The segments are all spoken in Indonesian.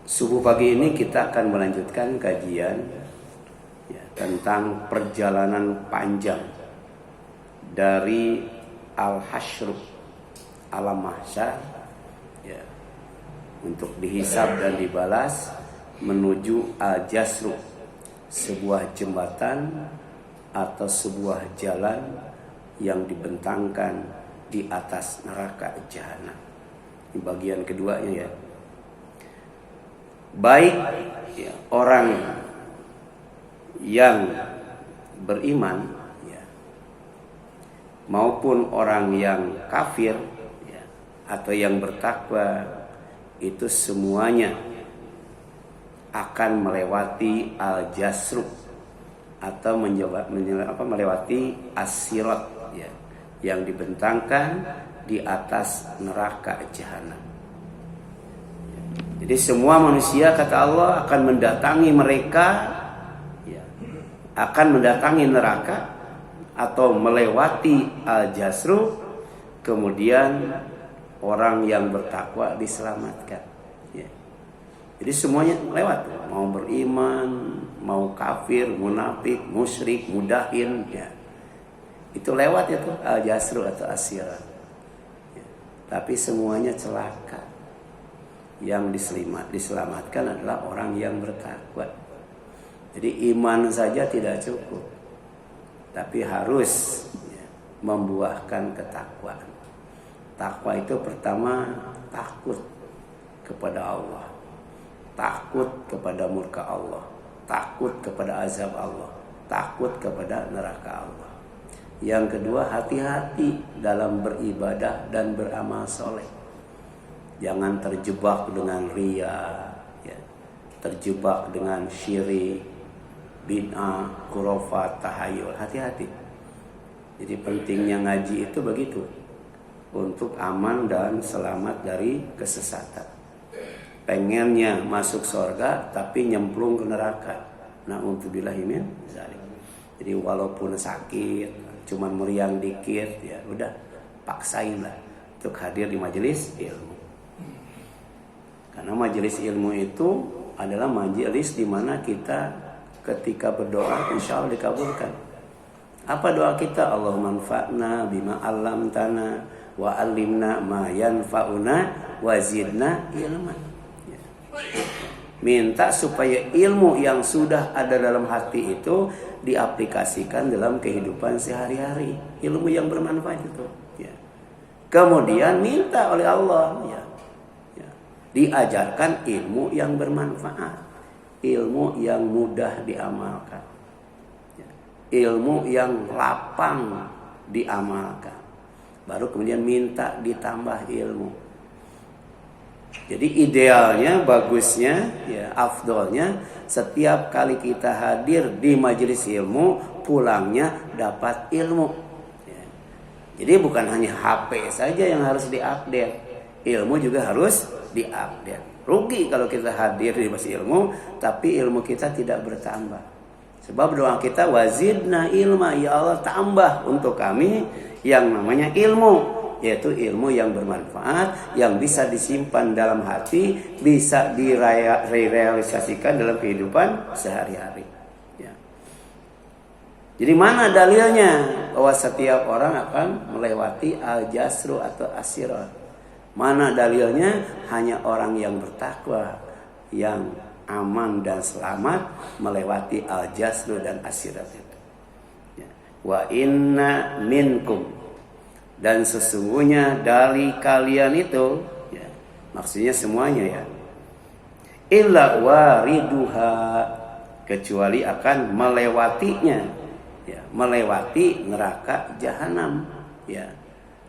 Subuh pagi ini kita akan melanjutkan kajian ya, tentang perjalanan panjang dari Al-Hasyr, alam mahsyar ya, untuk dihisab dan dibalas menuju Al-Jasr, sebuah jembatan atau sebuah jalan yang dibentangkan di atas neraka jahanam. Ini bagian keduanya ya. Baik ya, orang yang beriman ya, maupun orang yang kafir ya, atau yang bertakwa, itu semuanya akan melewati al-jasr atau melewati as-sirat ya, yang dibentangkan di atas neraka jahanam. Jadi semua manusia, kata Allah, akan mendatangi mereka ya, akan mendatangi neraka atau melewati al-jasr. Kemudian orang yang bertakwa diselamatkan ya. Jadi semuanya lewat, mau beriman, mau kafir, munafik, musyrik, mudahin ya. Itu lewat itu al-jasr atau as-sirat ya. Tapi semuanya celaka. Yang diselamatkan adalah orang yang bertakwa. Jadi iman saja tidak cukup, tapi harus ya, membuahkan ketakwaan. Takwa itu pertama takut kepada Allah, takut kepada murka Allah, takut kepada azab Allah, takut kepada neraka Allah. Yang kedua, hati-hati dalam beribadah dan beramal soleh. Jangan terjebak dengan riya ya, terjebak dengan syirik, bid'ah, khurafat, tahayul. Hati-hati. Jadi pentingnya ngaji itu begitu, untuk aman dan selamat dari kesesatan. Pengennya masuk surga tapi nyemplung ke neraka. Na'udzubillahi min dzalik. Jadi walaupun sakit, cuman meriang dikit ya udah, paksainlah untuk hadir di majelis ilmu. Karena majelis ilmu itu adalah majelis di mana kita ketika berdoa insya Allah dikabulkan. Apa doa kita? Allahumma anfa'na bima 'allamtana wa 'allimna ma yanfa'una wa zidna ilman. Ya. Minta supaya ilmu yang sudah ada dalam hati itu diaplikasikan dalam kehidupan sehari-hari. Ilmu yang bermanfaat itu. Ya. Kemudian minta oleh Allah ya, diajarkan ilmu yang bermanfaat, ilmu yang mudah diamalkan, ilmu yang lapang diamalkan. Baru kemudian minta ditambah ilmu. Jadi idealnya, bagusnya, ya afdolnya, setiap kali kita hadir di majelis ilmu, pulangnya dapat ilmu. Jadi bukan hanya HP saja yang harus diupdate, ilmu juga harus diupdate. Rugi kalau kita hadir di majelis ilmu tapi ilmu kita tidak bertambah. Sebab doa kita wazidna ilma, ya Allah tambah untuk kami yang namanya ilmu, yaitu ilmu yang bermanfaat, yang bisa disimpan dalam hati, bisa direalisasikan dalam kehidupan sehari-hari ya. Jadi mana dalilnya bahwa setiap orang akan melewati al-jasr atau as-sirat? Mana dalilnya? Hanya orang yang bertakwa, yang aman dan selamat melewati al-jasr dan as-sirat itu. Ya. Wa inna minkum, dan sesungguhnya dari kalian itu, ya, maksudnya semuanya ya, illa wariduha, kecuali akan melewatinya, ya, melewati neraka jahanam, ya,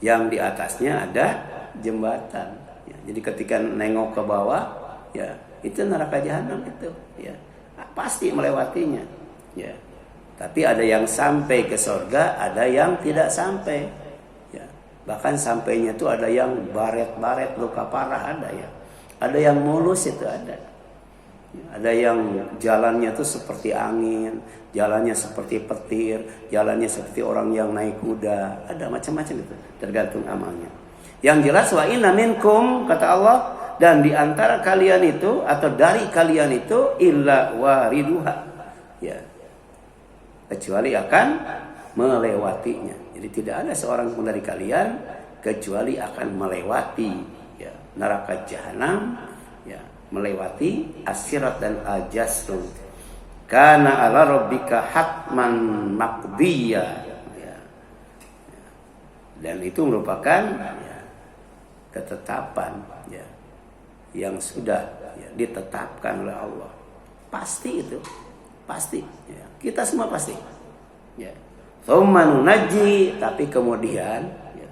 yang di atasnya ada jembatan ya. Jadi ketika nengok ke bawah ya, itu neraka jahanam itu ya, pasti melewatinya ya. Tapi ada yang sampai ke surga, ada yang tidak sampai ya. Bahkan sampainya itu ada yang baret-baret, luka parah ada ya. Ada yang mulus itu ada. Ada yang jalannya itu seperti angin, jalannya seperti petir, jalannya seperti orang yang naik kuda. Ada macam-macam itu, tergantung amalnya. Yang jelas wa inna minkum, kata Allah, dan di antara kalian itu atau dari kalian itu illa wariduha, ya, kecuali akan melewatinya. Jadi tidak ada seorang pun dari kalian kecuali akan melewati, ya, neraka jahanam, ya, melewati as-sirat dan al-jasru. Kana ala rabbika hatman maqdiya, ya. Dan itu merupakan, ya, ketetapan, ya, yang sudah, ya, ditetapkan oleh Allah. Pasti itu, pasti, ya. Kita semua pasti, ya. Tsumma nunajji, tapi kemudian, ya,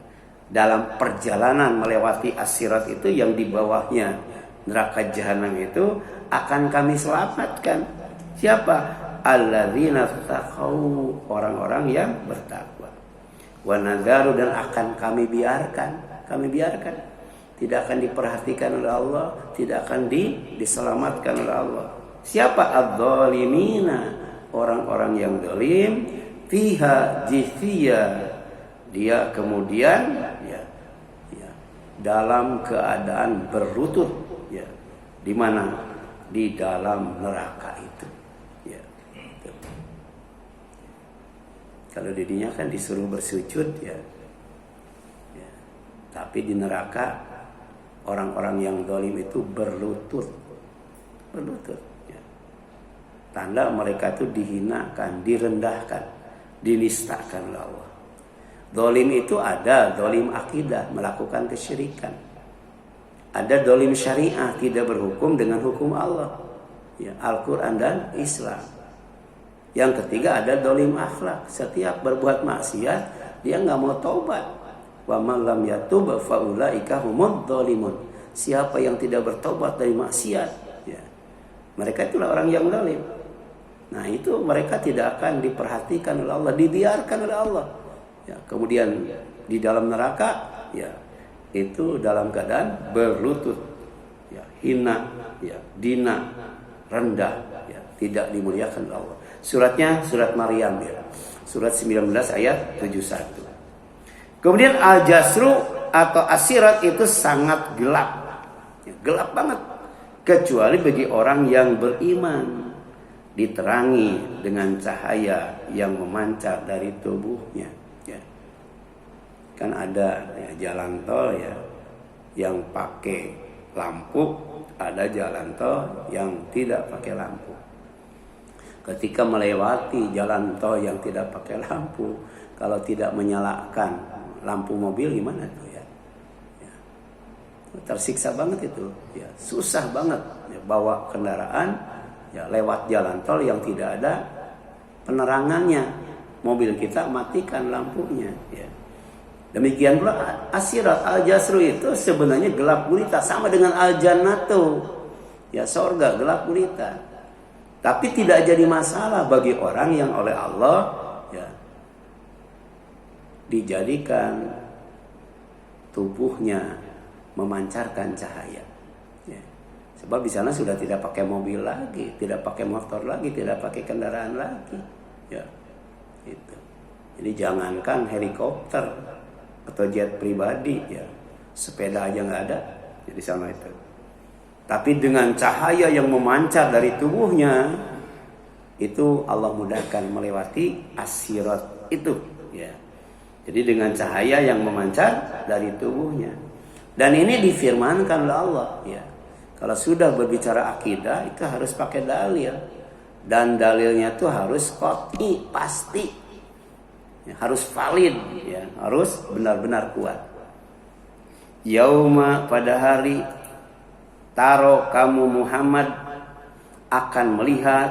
dalam perjalanan melewati as-sirat itu yang di bawahnya neraka jahanam itu akan kami selamatkan. Siapa? Alladzina taqaw, orang-orang yang bertakwa. Wa nadzaru, dan akan kami biarkan, tidak akan diperhatikan oleh Allah, tidak akan diselamatkan oleh Allah. Siapa? Adz-dzalimina, orang-orang yang zalim, fiha jithiya, dia kemudian, ya, dalam keadaan berlutut, ya, di mana? Di dalam neraka itu, ya. Kalau di dunia kan disuruh bersujud, ya. Tapi di neraka orang-orang yang zalim itu berlutut, ya. Tanda mereka itu dihinakan, direndahkan, dinistakan oleh Allah. Zalim itu ada zalim akidah, melakukan kesyirikan. Ada zalim syariah, tidak berhukum dengan hukum Allah, ya, Al-Quran dan Islam. Yang ketiga ada zalim akhlak, setiap berbuat maksiat dia nggak mau taubat. Wa man lam yatub fa ulaika humudz zalimun. Siapa yang tidak bertobat dari maksiat, ya, mereka itulah orang yang zalim. Nah, itu mereka tidak akan diperhatikan oleh Allah, dibiarkan oleh Allah. Ya, kemudian di dalam neraka, ya, itu dalam keadaan berlutut, ya, hina, ya, dina, rendah, ya, tidak dimuliakan oleh Allah. Suratnya surat Maryam, ya, surat 19 ayat 71. Kemudian al-jasru atau as-sirat itu sangat gelap, ya, gelap banget, kecuali bagi orang yang beriman, diterangi dengan cahaya yang memancar dari tubuhnya, ya. Kan ada, ya, jalan tol, ya, yang pakai lampu, ada jalan tol yang tidak pakai lampu. Ketika melewati jalan tol yang tidak pakai lampu, kalau tidak menyalakan lampu mobil gimana tuh, ya? Ya. Tersiksa banget itu, ya, susah banget, ya, bawa kendaraan, ya, lewat jalan tol yang tidak ada penerangannya. Mobil kita matikan lampunya, ya. Demikian pula as-sirat al-jasru itu sebenarnya gelap gulita, sama dengan al-jannatu, ya, surga gelap gulita. Tapi tidak jadi masalah bagi orang yang oleh Allah, ya, dijadikan tubuhnya memancarkan cahaya, ya. Sebab di sana sudah tidak pakai mobil lagi, tidak pakai motor lagi, tidak pakai kendaraan lagi, ya, itu. Jadi jangankan helikopter atau jet pribadi, ya, sepeda aja nggak ada, jadi sama itu. Tapi dengan cahaya yang memancar dari tubuhnya, itu Allah mudahkan melewati as-sirat itu, ya. Jadi dengan cahaya yang memancar dari tubuhnya. Dan ini difirmankan oleh Allah, ya. Kalau sudah berbicara akidah itu harus pakai dalil. Dan dalilnya itu harus qat'i, pasti, ya, harus valid, ya, harus benar-benar kuat. Yauma, pada hari, taro kamu Muhammad akan melihat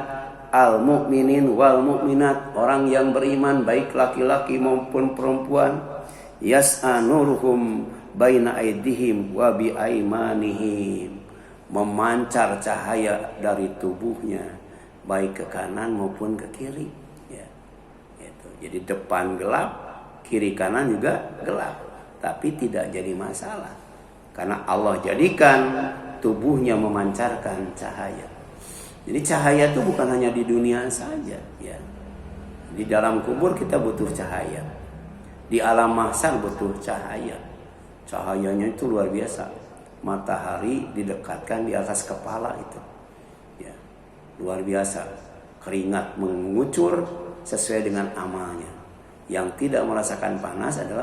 al-mu'minin wal mu'minat, orang yang beriman baik laki-laki maupun perempuan, yas'a nuruhum baina aydihim wa bi aymanihim, memancar cahaya dari tubuhnya baik ke kanan maupun ke kiri, ya. Itu. Jadi depan gelap, kiri kanan juga gelap, tapi tidak jadi masalah karena Allah jadikan tubuhnya memancarkan cahaya. Jadi cahaya itu bukan hanya di dunia saja, ya. Di dalam kubur kita butuh cahaya. Di alam mahsyar butuh cahaya. Cahayanya itu luar biasa. matahari didekatkan di atas kepala itu. Ya, luar biasa. Keringat mengucur sesuai dengan amalnya. Yang tidak merasakan panas adalah